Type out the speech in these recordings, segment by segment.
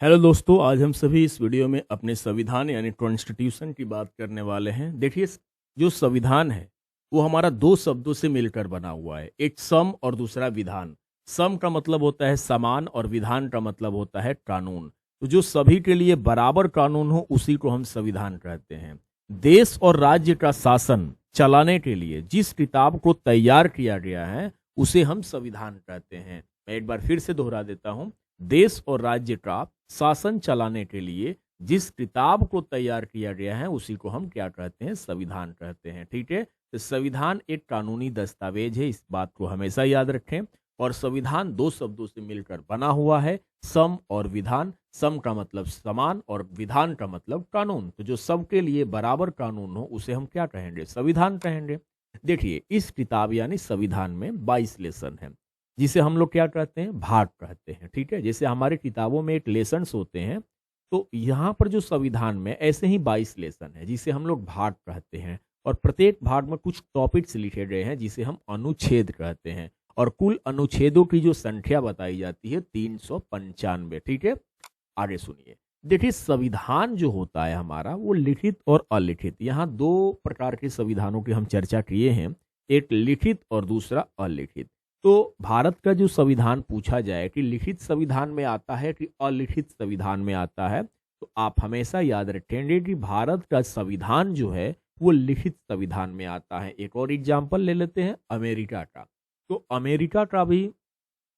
Hello दोस्तों, आज हम सभी इस वीडियो में अपने संविधान यानी कॉन्स्टिट्यूशन की बात करने वाले हैं। देखिए, जो संविधान है वो हमारा दो शब्दों से मिलकर बना हुआ है, एक सम और दूसरा विधान। सम का मतलब होता है समान और विधान का मतलब होता है कानून। तो जो सभी के लिए बराबर कानून हो उसी को हम संविधान कहते हैं। देश और राज्य का शासन चलाने के लिए जिस किताब को तैयार किया गया है उसे हम संविधान कहते हैं। मैं एक बार फिर से दोहरा देता हूँ। देश और राज्य का शासन चलाने के लिए जिस किताब को तैयार किया गया है उसी को हम क्या कहते हैं? संविधान कहते हैं। ठीक है, तो संविधान एक कानूनी दस्तावेज है, इस बात को हमेशा याद रखें। और संविधान दो शब्दों से मिलकर बना हुआ है, सम और विधान। सम का मतलब समान और विधान का मतलब कानून। तो जो सबके लिए बराबर कानून हो उसे हम क्या कहेंगे? संविधान कहेंगे। देखिए, इस किताब यानी संविधान में 22 लेसन है, जिसे हम लोग क्या कहते हैं? भाग कहते हैं। ठीक है, जैसे हमारे किताबों में एक लेसन्स होते हैं, तो यहाँ पर जो संविधान में ऐसे ही 22 लेसन है जिसे हम लोग भाग कहते हैं। और प्रत्येक भाग में कुछ टॉपिक्स लिखे गए हैं जिसे हम अनुच्छेद कहते हैं। और कुल अनुच्छेदों की जो संख्या बताई जाती है 395। ठीक है, आगे सुनिए। देखिए, संविधान जो होता है हमारा वो लिखित और अलिखित, यहाँ दो प्रकार के संविधानों की हम चर्चा किए हैं, एक लिखित और दूसरा अलिखित। तो भारत का जो संविधान पूछा जाए कि लिखित संविधान में आता है कि अलिखित संविधान में आता है, तो आप हमेशा याद रखेंगे कि भारत का संविधान जो है वो लिखित संविधान में आता है। एक और एग्जाम्पल ले लेते हैं अमेरिका का। तो अमेरिका का भी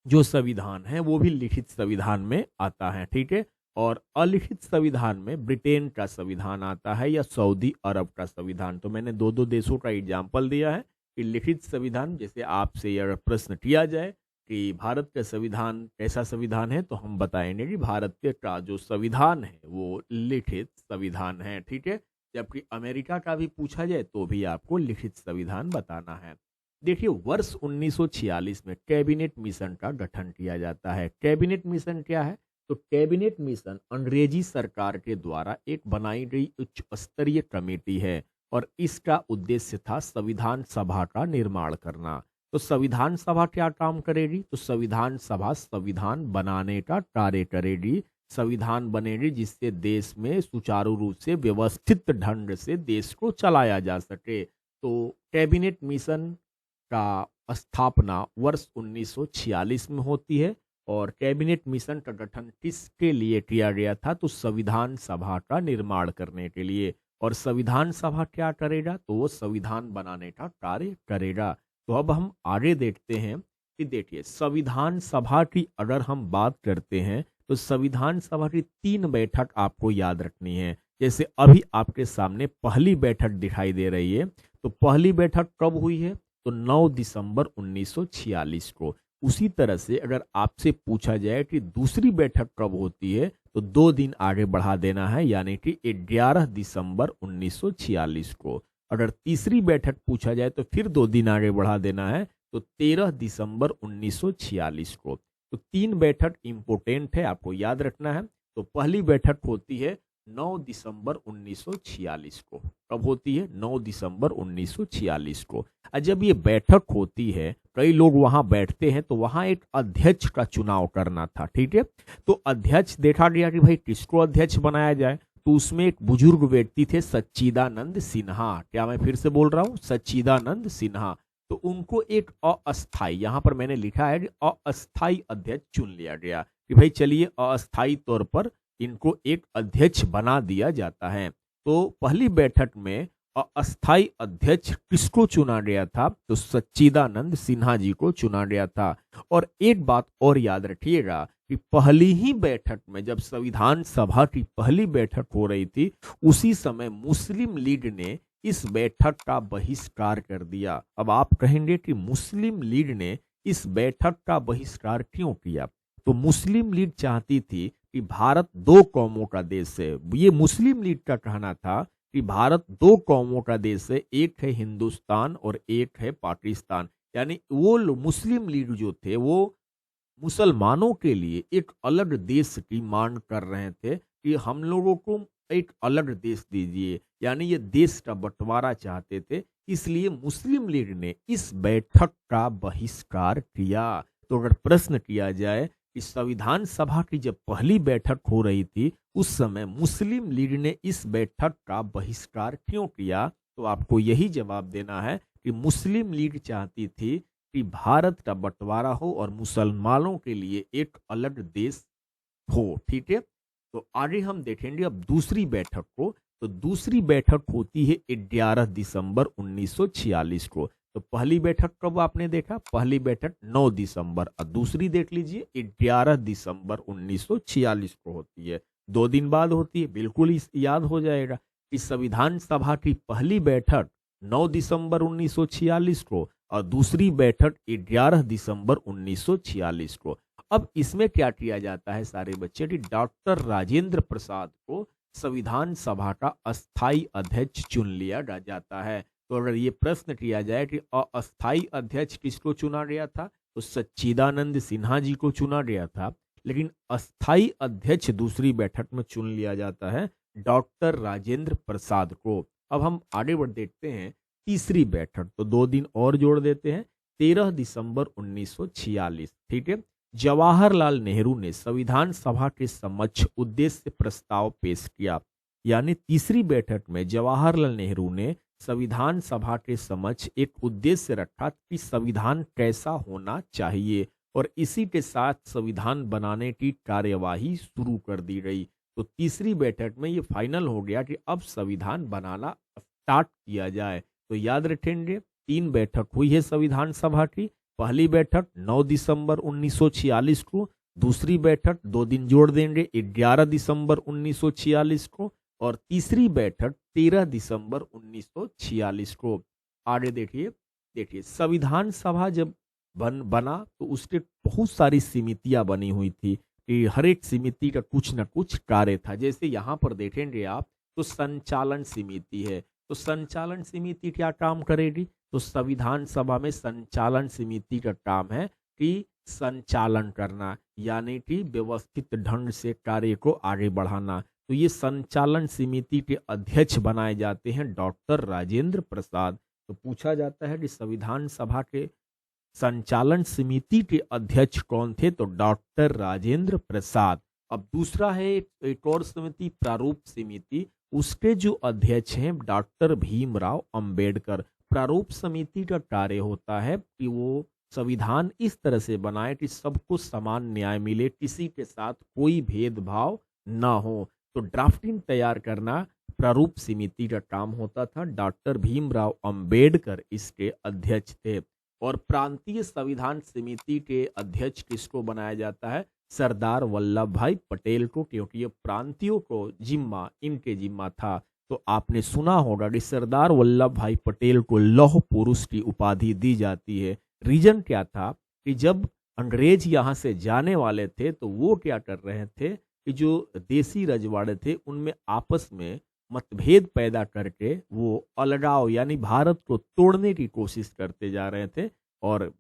जो संविधान है वो भी लिखित संविधान में आता है। ठीक है, और अलिखित संविधान में ब्रिटेन का संविधान आता है या सऊदी अरब का संविधान। तो मैंने दो दो देशों का एग्जाम्पल दिया है कि लिखित संविधान, जैसे आपसे यह प्रश्न किया जाए कि भारत का संविधान कैसा संविधान है, तो हम बताएंगे कि भारत के का जो संविधान है वो लिखित संविधान है। ठीक है, जबकि अमेरिका का भी पूछा जाए तो भी आपको लिखित संविधान बताना है। देखिए, वर्ष 1946 में कैबिनेट मिशन का गठन किया जाता है। कैबिनेट मिशन क्या है? तो कैबिनेट मिशन अंग्रेजी सरकार के द्वारा एक बनाई गई उच्च स्तरीय कमेटी है और इसका उद्देश्य था संविधान सभा का निर्माण करना। तो संविधान सभा क्या काम करेगी? तो संविधान सभा संविधान बनाने का कार्य करेगी। संविधान बनेगी जिससे देश में सुचारू रूप से व्यवस्थित ढंग से देश को चलाया जा सके। तो कैबिनेट मिशन का स्थापना वर्ष 1946 में होती है। और कैबिनेट मिशन का गठन किसके लिए किया गया था? तो संविधान सभा का निर्माण करने के लिए। और संविधान सभा क्या करेगा? तो वो संविधान बनाने का कार्य करेगा। तो अब हम आगे देखते हैं कि देखिए, संविधान सभा की अगर हम बात करते हैं तो संविधान सभा की 3 बैठक आपको याद रखनी है। जैसे अभी आपके सामने पहली बैठक दिखाई दे रही है, तो पहली बैठक कब हुई है? तो 9 दिसंबर 1946 को। उसी तरह से अगर आपसे पूछा जाए कि दूसरी बैठक कब होती है, तो 2 दिन आगे बढ़ा देना है, यानी कि 11 दिसंबर 1946 को। अगर तीसरी बैठक पूछा जाए तो फिर 2 दिन आगे बढ़ा देना है, तो 13 दिसंबर 1946 को। तो 3 बैठक इंपोर्टेंट है, आपको याद रखना है। तो पहली बैठक होती है 9 दिसंबर 1946 को। कब होती है? 9 दिसंबर 1946 को। और जब ये बैठक होती है, कई लोग वहां बैठते हैं, तो वहां एक अध्यक्ष का चुनाव करना था। ठीक है, तो अध्यक्ष देखा गया कि भाई किसको अध्यक्ष बनाया जाए, तो उसमें एक बुजुर्ग व्यक्ति थे, सच्चिदानंद सिन्हा। क्या मैं फिर से बोल रहा हूं? सच्चिदानंद सिन्हा। तो उनको एक अस्थाई, यहां पर मैंने लिखा है कि अस्थाई अध्यक्ष चुन लिया गया कि भाई चलिए अस्थाई तौर पर इनको एक अध्यक्ष बना दिया जाता है। तो पहली बैठक में अस्थाई अध्यक्ष किसको चुना गया था? तो सच्चिदानंद सिन्हा जी को चुना गया था। और एक बात और याद रखिएगा कि पहली ही बैठक में, जब संविधान सभा की पहली बैठक हो रही थी, उसी समय मुस्लिम लीग ने इस बैठक का बहिष्कार कर दिया। अब आप कहेंगे कि मुस्लिम लीग ने इस बैठक का बहिष्कार क्यों किया? तो मुस्लिम लीग चाहती थी कि भारत 2 कौमों का देश है। ये मुस्लिम लीग का कहना था कि भारत 2 कौमों का देश है, एक है हिंदुस्तान और एक है पाकिस्तान। यानी वो मुस्लिम लीग जो थे वो मुसलमानों के लिए एक अलग देश की मांग कर रहे थे कि हम लोगों को एक अलग देश दीजिए, यानी ये देश का बंटवारा चाहते थे। इसलिए मुस्लिम लीग ने इस बैठक का बहिष्कार किया। तो अगर प्रश्न किया जाए कि संविधान सभा की जब पहली बैठक हो रही थी उस समय मुस्लिम लीग ने इस बैठक का बहिष्कार क्यों किया? तो आपको यही जवाब देना है कि मुस्लिम लीग चाहती थी कि भारत का बंटवारा हो और मुसलमानों के लिए एक अलग देश हो। ठीक है, तो आगे हम देखेंगे अब दूसरी बैठक को। तो दूसरी बैठक होती है 11 दिसंबर 1946 को। तो पहली बैठक कब आपने देखा? पहली बैठक 9 दिसंबर और दूसरी देख लीजिए 11 दिसंबर 1946 को होती है। 2 दिन बाद होती है, बिल्कुल याद हो जाएगा कि संविधान सभा की पहली बैठक 9 दिसंबर 1946 को और दूसरी बैठक 11 दिसंबर 1946 को। अब इसमें क्या किया जाता है सारे बच्चे कि डॉक्टर राजेंद्र प्रसाद को संविधान सभा का अस्थाई अध्यक्ष चुन लिया जाता है। तो अगर ये प्रश्न किया जाए कि अस्थाई अध्यक्ष किसको चुना गया था, तो सच्चिदानंद सिन्हा जी को चुना गया था। लेकिन अस्थाई अध्यक्ष दूसरी बैठक में चुन लिया जाता है डॉक्टर राजेंद्र प्रसाद को। अब हम आगे बढ़ देखते हैं तीसरी बैठक। तो 2 दिन और जोड़ देते हैं, 13 दिसंबर 1946। ठीक है, जवाहरलाल नेहरू ने संविधान सभा के समक्ष उद्देश्य प्रस्ताव पेश किया। यानी तीसरी बैठक में जवाहरलाल नेहरू ने संविधान सभा के समक्ष एक उद्देश्य रखा कि संविधान कैसा होना चाहिए और इसी के साथ संविधान बनाने की कार्यवाही शुरू कर दी गई। तो तीसरी बैठक में ये फाइनल हो गया कि अब संविधान बनाना स्टार्ट किया जाए। तो याद रखेंगे 3 बैठक हुई है संविधान सभा की। पहली बैठक 9 दिसंबर 1946 को, दूसरी बैठक 2 दिन जोड़ देंगे 11 दिसंबर 1946 को और तीसरी बैठक 13 दिसंबर 1946 को। आगे देखिए संविधान सभा जब बना तो उसके बहुत सारी समितियां बनी हुई थी कि हर एक समिति का कुछ न कुछ कार्य था। जैसे यहाँ पर देखेंगे आप तो संचालन समिति है। तो संचालन समिति क्या काम करेगी? तो संविधान सभा में संचालन समिति का काम है कि संचालन करना, यानी कि व्यवस्थित ढंग से कार्य को आगे बढ़ाना। तो ये संचालन समिति के अध्यक्ष बनाए जाते हैं डॉक्टर राजेंद्र प्रसाद। तो पूछा जाता है कि संविधान सभा के संचालन समिति के अध्यक्ष कौन थे? तो डॉक्टर राजेंद्र प्रसाद। अब दूसरा है एक और समिति प्रारूप समिति, उसके जो अध्यक्ष हैं डॉक्टर भीमराव अंबेडकर। प्रारूप समिति का कार्य होता है कि वो संविधान इस तरह से बनाए कि सबको समान न्याय मिले, किसी के साथ कोई भेदभाव ना हो। तो ड्राफ्टिंग तैयार करना प्रारूप समिति का काम होता था। डॉक्टर भीमराव अंबेडकर इसके अध्यक्ष थे। और प्रांतीय संविधान समिति के अध्यक्ष किसको बनाया जाता है? सरदार वल्लभ भाई पटेल को, क्योंकि ये प्रांतियों को इनके जिम्मा था। तो आपने सुना होगा कि सरदार वल्लभ भाई पटेल को लौह पुरुष की उपाधि दी जाती है। रीजन क्या था कि जब अंग्रेज यहाँ से जाने वाले थे तो वो क्या कर रहे थे कि जो देसी रजवाड़े थे उनमें आपस में मतभेद पैदा करके वो अलगाव यानी भारत को तोड़ने की कोशिश करते जा रहे थे। और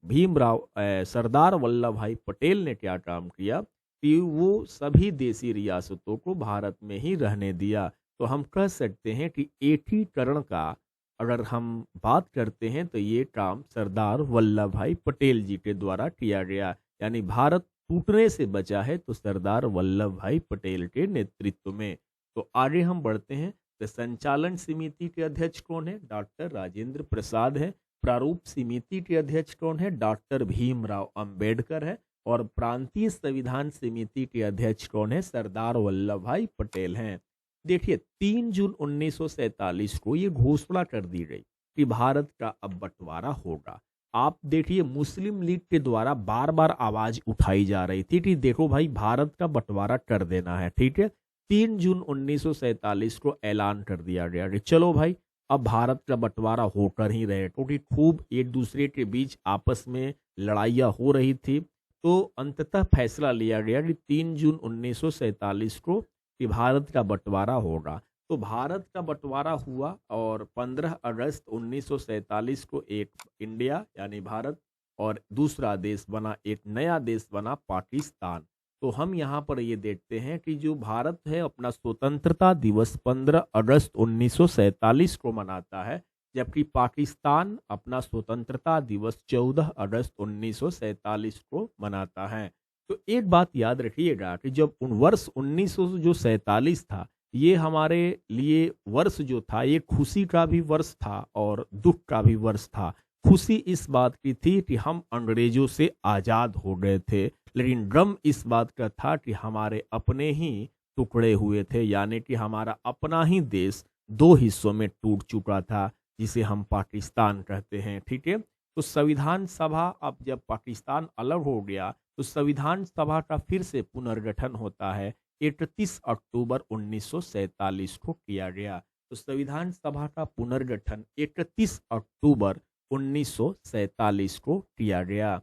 सरदार वल्लभ भाई पटेल ने क्या काम किया कि वो सभी देसी रियासतों को भारत में ही रहने दिया। तो हम कह सकते हैं कि एकीकरण का अगर हम बात करते हैं तो ये काम सरदार वल्लभ भाई पटेल जी के द्वारा किया गया। यानी भारत टूटने से बचा है तो सरदार वल्लभ भाई पटेल के नेतृत्व में। तो आगे हम बढ़ते हैं। तो संचालन समिति के अध्यक्ष कौन है? डॉक्टर राजेंद्र प्रसाद है। प्रारूप समिति के अध्यक्ष कौन है? डॉक्टर भीमराव अंबेडकर है। और प्रांतीय संविधान समिति के अध्यक्ष कौन है? सरदार वल्लभ भाई पटेल हैं। देखिए 3 जून 1947 को ये घोषणा कर दी गई कि भारत का अब बंटवारा होगा। आप देखिए मुस्लिम लीग के द्वारा बार बार आवाज उठाई जा रही थी कि देखो भाई भारत का बंटवारा कर देना है। ठीक है, 3 जून 1947 को ऐलान कर दिया गया कि चलो भाई अब भारत का बंटवारा होकर ही रहे, क्योंकि खूब एक दूसरे के बीच आपस में लड़ाइयाँ हो रही थी। तो अंततः फैसला लिया गया कि 3 जून 1947 को कि भारत का बंटवारा होगा। तो भारत का बंटवारा हुआ और 15 अगस्त 1947 को एक इंडिया यानी भारत और दूसरा देश बना, एक नया देश बना पाकिस्तान। तो हम यहाँ पर ये देखते हैं कि जो भारत है अपना स्वतंत्रता दिवस 15 अगस्त 1947 को मनाता है, जबकि पाकिस्तान अपना स्वतंत्रता दिवस 14 अगस्त 1947 को मनाता है। तो एक बात याद रखिएगा कि जब उन वर्ष 1900 जो 47 था, ये हमारे लिए वर्ष जो था, ये खुशी का भी वर्ष था और दुख का भी वर्ष था। खुशी इस बात की थी कि हम अंग्रेजों से आज़ाद हो गए थे, लेकिन गम इस बात का था कि हमारे अपने ही टुकड़े हुए थे, यानी कि हमारा अपना ही देश दो हिस्सों में टूट चुका था, जिसे हम पाकिस्तान कहते हैं। ठीक है, तो संविधान सभा, अब जब पाकिस्तान अलग हो गया तो संविधान सभा का फिर से पुनर्गठन होता है। 31 अक्टूबर 1947 को किया गया। तो संविधान सभा का पुनर्गठन 31 अक्टूबर 1947 को किया गया।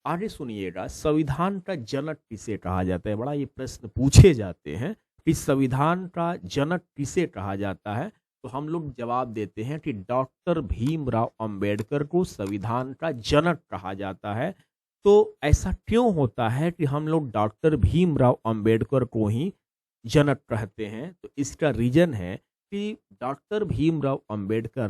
आगे सुनिएगा, संविधान का जनक किसे कहा जाता है? बड़ा ये प्रश्न पूछे जाते हैं कि संविधान का जनक किसे कहा जाता है। तो हम लोग जवाब देते हैं कि डॉक्टर भीमराव अंबेडकर को संविधान का जनक कहा जाता है। तो ऐसा क्यों होता है कि हम लोग डॉक्टर भीमराव अंबेडकर को ही जनक कहते हैं? तो इसका रीजन है कि डॉक्टर भीमराव अंबेडकर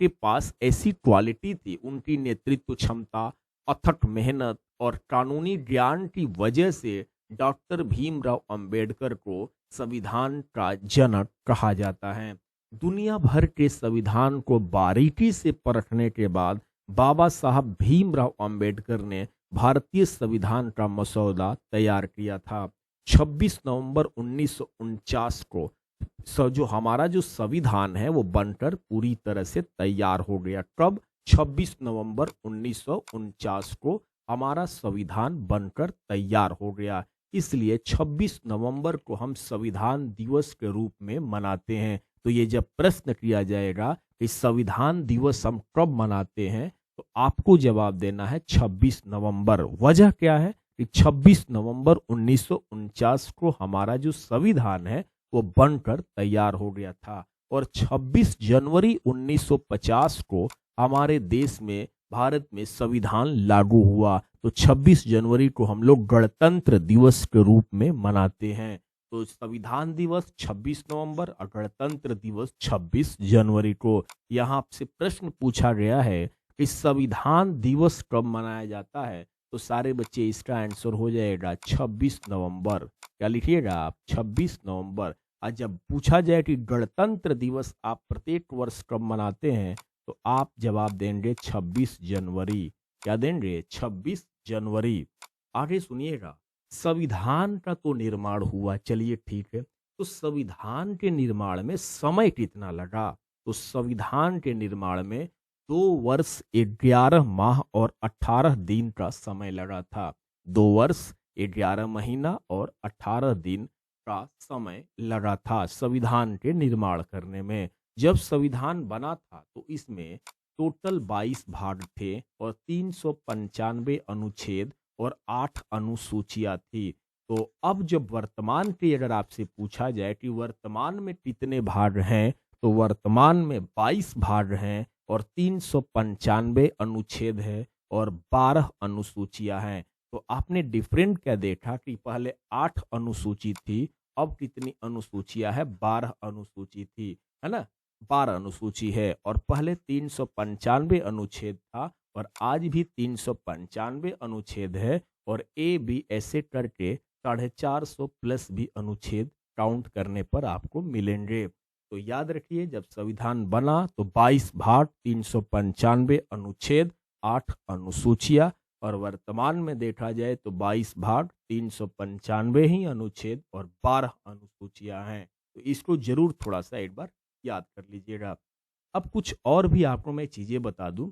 के पास ऐसी क्वालिटी थी, उनकी नेतृत्व क्षमता, अथक मेहनत और कानूनी ज्ञान की वजह से डॉक्टर भीमराव अंबेडकर को संविधान का जनक कहा जाता है। दुनिया भर के संविधान को बारीकी से परखने के बाद बाबा साहब भीमराव अंबेडकर ने भारतीय संविधान का मसौदा तैयार किया था। 26 नवंबर 1949 को जो हमारा जो संविधान है वो बनकर पूरी तरह से तैयार हो गया। कब? 26 नवंबर 1949 को हमारा संविधान बनकर तैयार हो गया। इसलिए 26 नवंबर को हम संविधान दिवस के रूप में मनाते हैं। तो ये जब प्रश्न किया जाएगा कि संविधान दिवस हम कब मनाते हैं, तो आपको जवाब देना है 26 नवंबर। वजह क्या है कि 26 नवंबर 1949 को हमारा जो संविधान है वो बनकर तैयार हो गया था और 26 जनवरी 1950 को हमारे देश में, भारत में संविधान लागू हुआ। तो 26 जनवरी को हम लोग गणतंत्र दिवस के रूप में मनाते हैं। तो संविधान दिवस 26 नवंबर और गणतंत्र दिवस 26 जनवरी को। यहाँ से प्रश्न पूछा गया है कि संविधान दिवस कब मनाया जाता है, तो सारे बच्चे इसका आंसर हो जाएगा 26 नवंबर। क्या लिखिएगा आप? 26 नवंबर। आज जब पूछा जाए कि गणतंत्र दिवस आप प्रत्येक वर्ष कब मनाते हैं, तो आप जवाब देंगे 26 जनवरी। क्या देंगे? 26 जनवरी। आगे सुनिएगा, संविधान का तो निर्माण हुआ, चलिए ठीक है, तो संविधान के निर्माण में समय कितना लगा? तो संविधान के निर्माण में 2 वर्ष 11 माह और 18 दिन का समय लगा था। 2 वर्ष 11 महीना और 18 दिन का समय लगा था संविधान के निर्माण करने में। जब संविधान बना था तो इसमें टोटल 22 भाग थे और 395 अनुच्छेद और 8 अनुसूचियां थी। तो अब जब वर्तमान की अगर आपसे पूछा जाए कि वर्तमान में कितने भाग हैं, तो वर्तमान में 22 भाग हैं और 395 अनुच्छेद है और 12 अनुसूचियां हैं। तो आपने डिफरेंट क्या देखा कि पहले 8 अनुसूची थी, अब कितनी अनुसूचियां है? 12 अनुसूची थी, है ना? 12 अनुसूची है और पहले 395 अनुच्छेद था और आज भी 395 अनुच्छेद है और ए बी ऐसे करके 450 प्लस भी अनुच्छेद काउंट करने पर आपको मिलेंगे। तो याद रखिए, जब संविधान बना तो 22 भाग, 395 अनुच्छेद, 8 अनुसूचियां, और वर्तमान में देखा जाए तो 22 भाग, 395 ही अनुच्छेद और 12 अनुसूचियां हैं। तो इसको जरूर थोड़ा सा एक बार याद कर लीजिएगा। अब कुछ और भी आपको मैं चीजें बता दूं।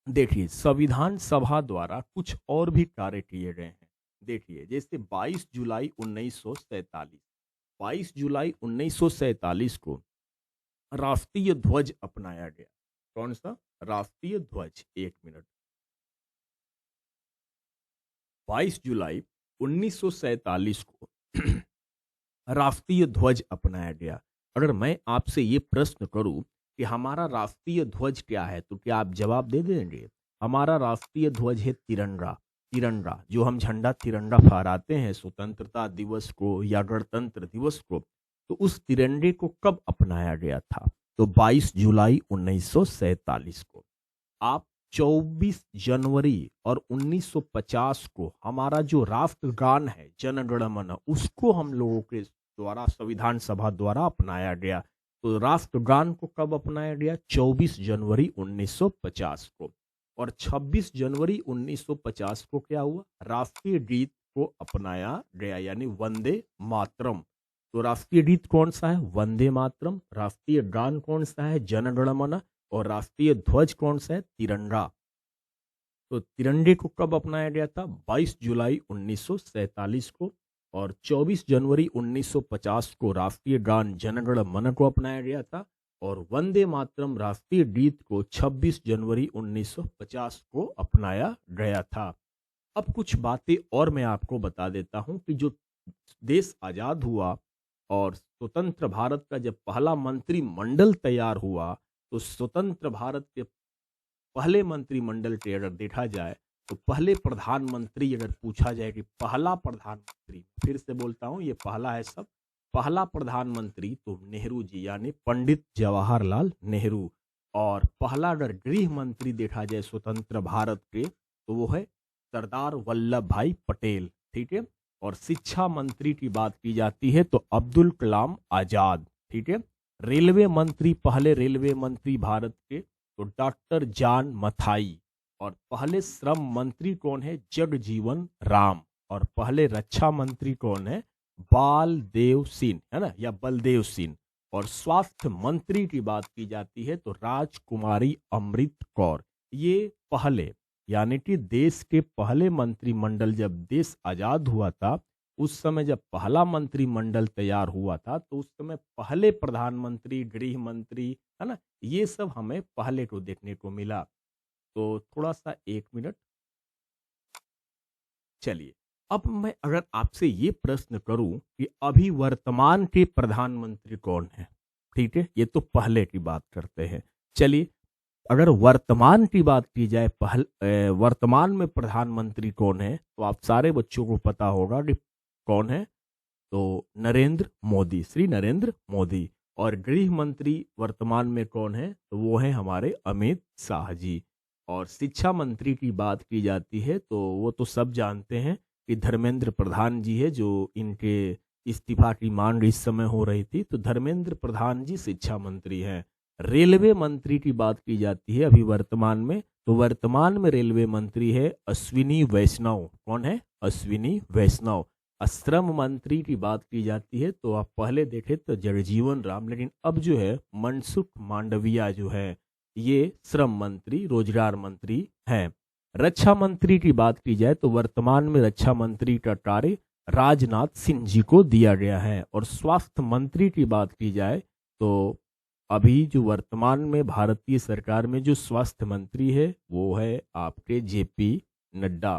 देखिए, संविधान सभा द्वारा कुछ और भी कार्य किए गए हैं। देखिए, जैसे 22 जुलाई 1947, 22 जुलाई 1947 को राष्ट्रीय ध्वज अपनाया गया। कौन सा? राष्ट्रीय ध्वज। एक मिनट। 22 जुलाई 1947 को राष्ट्रीय ध्वज अपनाया गया। अगर मैं आपसे ये प्रश्न करूं कि हमारा राष्ट्रीय ध्वज क्या है, तो क्या आप जवाब दे देंगे? हमारा राष्ट्रीय ध्वज है तिरंगा। तिरंगा, जो हम झंडा तिरंगा फहराते हैं स्वतंत्रता दिवस को या गणतंत्र दिवस को, तो उस तिरंगे को कब अपनाया गया था? तो 22 जुलाई 1947 को। आप 24 जनवरी और 1950 को हमारा जो राष्ट्रगान है जन गण मन, उसको हम लोगों के द्वारा संविधान सभा द्वारा अपनाया गया। तो राष्ट्रगान को कब अपनाया गया? 24 जनवरी 1950 को। और 26 जनवरी 1950 को क्या हुआ? राष्ट्रीय गीत को अपनाया गया, यानी वंदे मातरम। तो राष्ट्रीय गीत कौन सा है? वंदे मातरम। राष्ट्रीय गान कौन सा है? जन गण मन। और राष्ट्रीय ध्वज कौन सा है? तिरंगा। तो तिरंगे को कब अपनाया गया था? 22 जुलाई 1947 को। और 24 जनवरी 1950 को राष्ट्रीय गान जन गण मन को अपनाया गया था। और वंदे मातरम राष्ट्रीय गीत को 26 जनवरी 1950 को अपनाया गया था। अब कुछ बातें और मैं आपको बता देता हूं कि जो देश आजाद हुआ और स्वतंत्र भारत का जब पहला मंत्रिमंडल तैयार हुआ, तो स्वतंत्र भारत के पहले मंत्रिमंडल के अगर देखा जाए तो पहले प्रधानमंत्री अगर पूछा जाए कि पहला प्रधानमंत्री, फिर से बोलता हूं ये पहला है सब, पहला प्रधानमंत्री तो नेहरू जी यानी पंडित जवाहरलाल नेहरू। और पहला अगर गृह मंत्री देखा जाए स्वतंत्र भारत के तो वो है सरदार वल्लभ भाई पटेल। ठीक है। और शिक्षा मंत्री की बात की जाती है तो अब्दुल कलाम आजाद। ठीक है। रेलवे मंत्री, पहले रेलवे मंत्री भारत के तो डॉक्टर जॉन मथाई। और पहले श्रम मंत्री कौन है? जगजीवन राम। और पहले रक्षा मंत्री कौन है? बालदेव सिंह, है ना, या बलदेव सिंह। और स्वास्थ्य मंत्री की बात की जाती है तो राजकुमारी अमृत कौर। ये पहले, यानी कि देश के पहले मंत्रिमंडल, जब देश आजाद हुआ था उस समय जब पहला मंत्रिमंडल तैयार हुआ था तो उस समय पहले प्रधानमंत्री, गृह मंत्री, है ना, ये सब हमें पहले को देखने को मिला। तो थोड़ा सा 1 मिनट, चलिए अब मैं अगर आपसे ये प्रश्न करूं कि अभी वर्तमान के प्रधानमंत्री कौन है? ठीक है, ये तो पहले की बात करते हैं। चलिए अगर वर्तमान की बात की जाए, वर्तमान में प्रधानमंत्री कौन है तो आप सारे बच्चों को पता होगा कि कौन है। तो नरेंद्र मोदी, श्री नरेंद्र मोदी। और गृह मंत्री वर्तमान में कौन है? तो वो है हमारे अमित शाह जी। और शिक्षा मंत्री की बात की जाती है तो वो तो सब जानते हैं कि धर्मेंद्र प्रधान जी है, जो इनके इस्तीफा की मांग इस समय हो रही थी, तो धर्मेंद्र प्रधान जी शिक्षा मंत्री हैं। रेलवे मंत्री की बात की जाती है अभी वर्तमान में, तो वर्तमान में रेलवे मंत्री है अश्विनी वैष्णव। कौन है? अश्विनी वैष्णव। श्रम मंत्री की बात की जाती है तो आप पहले देखें तो जगजीवन राम, लेकिन अब जो है मनसुख मांडविया जो है ये श्रम मंत्री, रोजगार मंत्री हैं। रक्षा मंत्री की बात की जाए तो वर्तमान में रक्षा मंत्री का कार्य राजनाथ सिंह जी को दिया गया है। और स्वास्थ्य मंत्री की बात की जाए तो अभी जो वर्तमान में भारतीय सरकार में जो स्वास्थ्य मंत्री है वो है आपके जेपी नड्डा।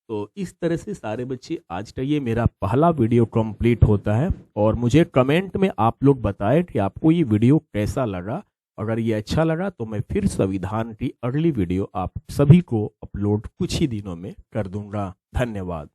तो इस तरह से सारे बच्चे आज का ये मेरा पहला वीडियो कंप्लीट होता है। और मुझे कमेंट में आप लोग बताएं कि आपको ये वीडियो कैसा लगा। अगर ये अच्छा लगा तो मैं फिर संविधान की अगली वीडियो आप सभी को अपलोड कुछ ही दिनों में कर दूंगा। धन्यवाद।